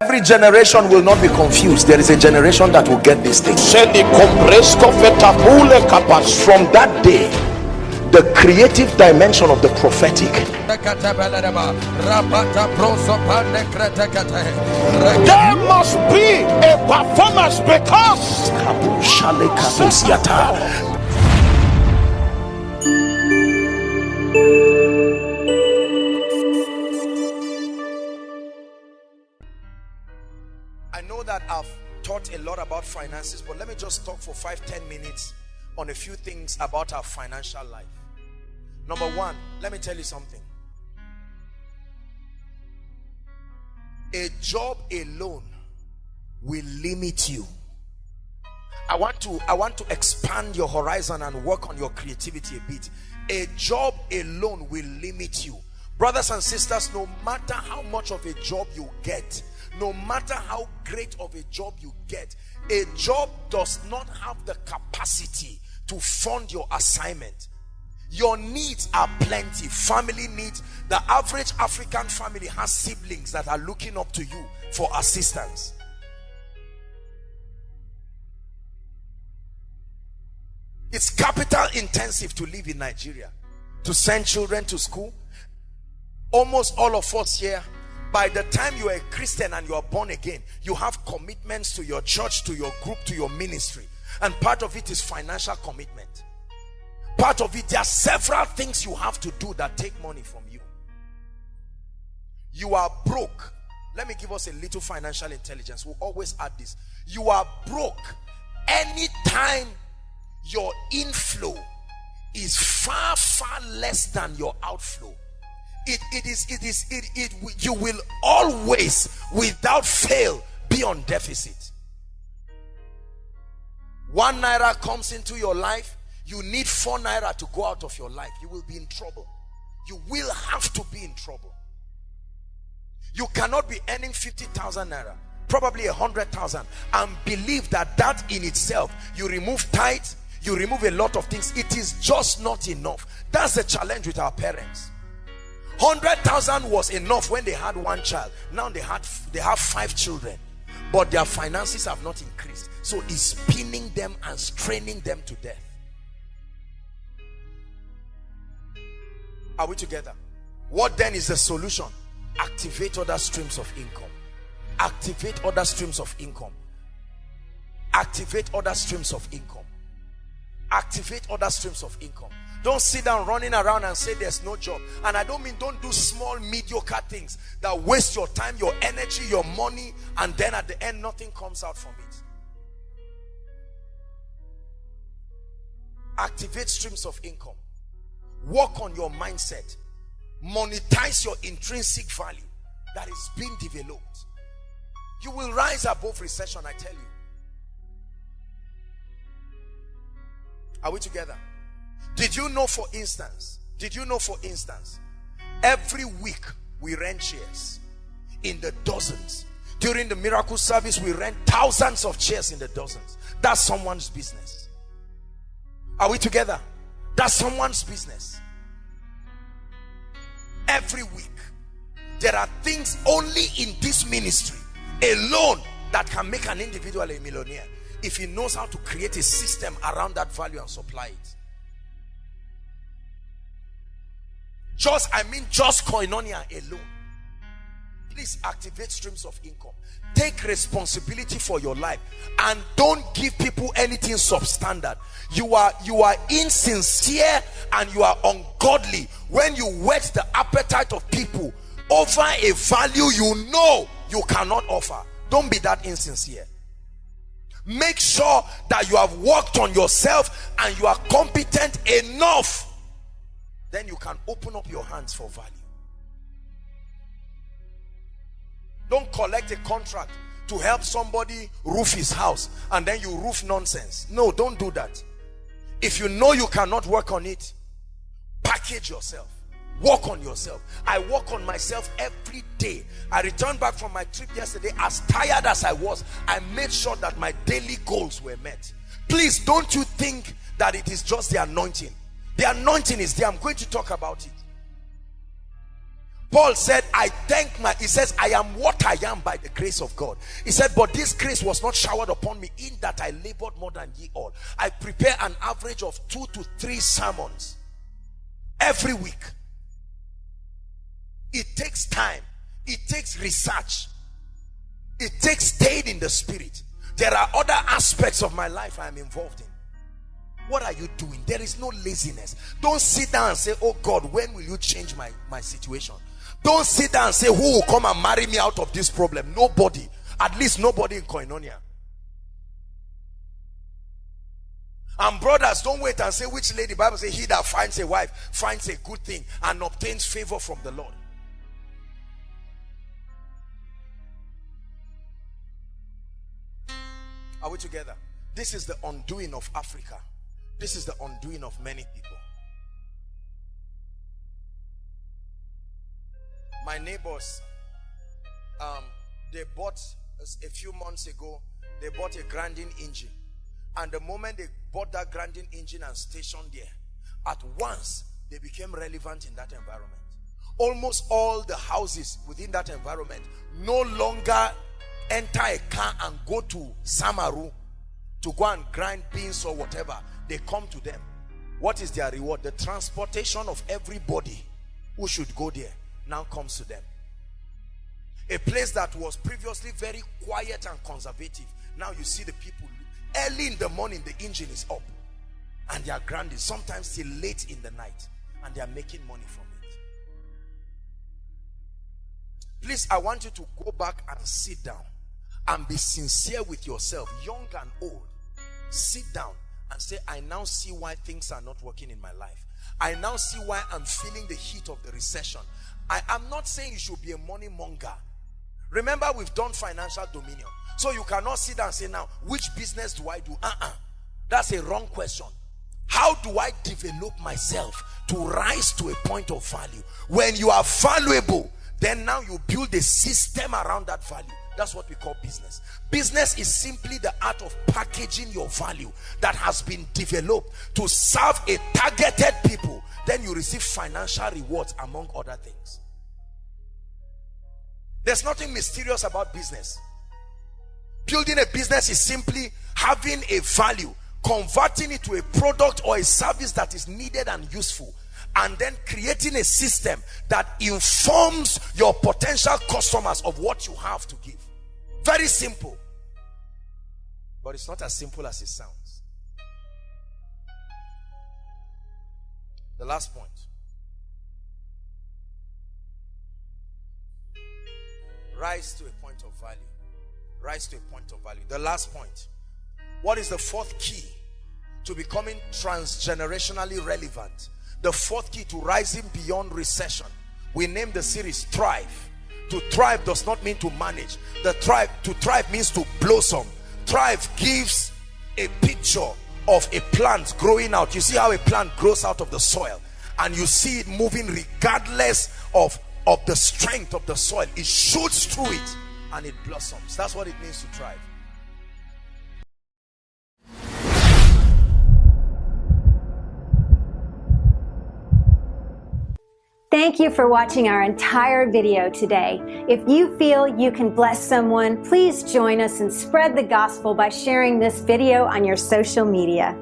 Every generation will not be confused. There is a generation that will get this thing. From that day, the creative dimension of the prophetic, there must be a performance, because I know that I've taught a lot about finances, but let me just talk for 5-10 minutes on a few things about our financial life. Number one, let me tell you something. A job alone will limit you. I want to expand your horizon and work on your creativity a bit. A job alone will limit you. Brothers and sisters, no matter how much of a job you get, no matter how great of a job you get, a job does not have the capacity to fund your assignment. Your needs are plenty. Family needs. The average African family has siblings that are looking up to you for assistance. It's capital intensive to live in Nigeria, to send children to school. Almost all of us here, by the time you are a Christian and you are born again, you have commitments to your church, to your group, to your ministry. And part of it is financial commitment. Part of it, there are several things you have to do that take money from you. You are broke. Let me give us a little financial intelligence. We'll always add this. You are broke anytime your inflow is far, far less than your outflow. You will always, without fail, be on deficit. 1 naira comes into your life, you need 4 naira to go out of your life. You will be in trouble. You will have to be in trouble. You cannot be earning 50,000 naira, probably 100,000, and believe that that in itself, you remove tithe, you remove a lot of things, it is just not enough. That's the challenge with our parents. 100,000 was enough when they had 1 child. Now they have 5 children, but their finances have not increased. So it's pinning them and straining them to death. Are we together? What then is the solution? Activate other streams of income. Activate other streams of income. Activate other streams of income. Activate other streams of income. Don't sit down running around and say there's no job. And I don't mean don't do small, mediocre things that waste your time, your energy, your money, and then at the end nothing comes out from it. Activate streams of income. Work on your mindset. Monetize your intrinsic value that is being developed. You will rise above recession, I tell you. Are we together? Did you know, for instance, every week we rent chairs in the dozens. During the miracle service, we rent thousands of chairs in the dozens. That's someone's business. Are we together? That's someone's business. Every week, there are things only in this ministry alone that can make an individual a millionaire if he knows how to create a system around that value and supply it. Just koinonia alone. Please activate streams of income. Take responsibility for your life and don't give people anything substandard. You are insincere and you are ungodly when you whet the appetite of people over a value you know you cannot offer. Don't be that insincere. Make sure that you have worked on yourself and you are competent enough. Then you can open up your hands for value. Don't collect a contract to help somebody roof his house and then you roof nonsense. No, don't do that. If you know you cannot work on it, package yourself. Work on yourself. I work on myself every day. I returned back from my trip yesterday. As tired as I was, I made sure that my daily goals were met. Please don't you think that it is just the anointing. The anointing is there. I'm going to talk about it. Paul said, he says, I am what I am by the grace of God. He said, but this grace was not showered upon me, in that I labored more than ye all. I prepare an average of 2 to 3 sermons every week. It takes time. It takes research. It takes staying in the spirit. There are other aspects of my life I am involved in. What are you doing? There is no laziness. Don't sit down and say, oh God, when will you change my situation? Don't sit down and say, who will come and marry me out of this problem? Nobody. At least nobody in Koinonia. And brothers, don't wait and say, which lady? The Bible says, he that finds a wife finds a good thing and obtains favor from the Lord. Are we together? This is the undoing of Africa. This is the undoing of many people. My neighbors, they bought a few months ago, they bought a grinding engine. And the moment they bought that grinding engine and stationed there, at once they became relevant in that environment. Almost all the houses within that environment no longer enter a car and go to Samaru to go and grind beans or whatever. They come to them. What is their reward? The transportation of everybody who should go there now comes to them. A place that was previously very quiet and conservative, now you see the people early in the morning, the engine is up and they are grinding, sometimes till late in the night, and they are making money from it. Please, I want you to go back and sit down and be sincere with yourself, young and old. Sit down and say, I now see why things are not working in my life. I now see why I'm feeling the heat of the recession. I am not saying you should be a money monger. Remember, we've done financial dominion. So you cannot sit down and say, now, which business do I do? That's a wrong question. How do I develop myself to rise to a point of value? When you are valuable, then now you build a system around that value. That's what we call business. Business is simply the art of packaging your value that has been developed to serve a targeted people. Then you receive financial rewards among other things. There's nothing mysterious about business. Building a business is simply having a value, converting it to a product or a service that is needed and useful, and then creating a system that informs your potential customers of what you have to give. Very simple. But it's not as simple as it sounds. The last point. Rise to a point of value. Rise to a point of value. The last point. What is the fourth key to becoming transgenerationally relevant? The fourth key to rising beyond recession. We named the series Thrive. To thrive does not mean to manage. To thrive means to blossom. Thrive gives a picture of a plant growing out. You see how a plant grows out of the soil, and you see it moving regardless of the strength of the soil. It shoots through it and it blossoms. That's what it means to thrive. Thank you for watching our entire video today. If you feel you can bless someone, please join us and spread the gospel by sharing this video on your social media.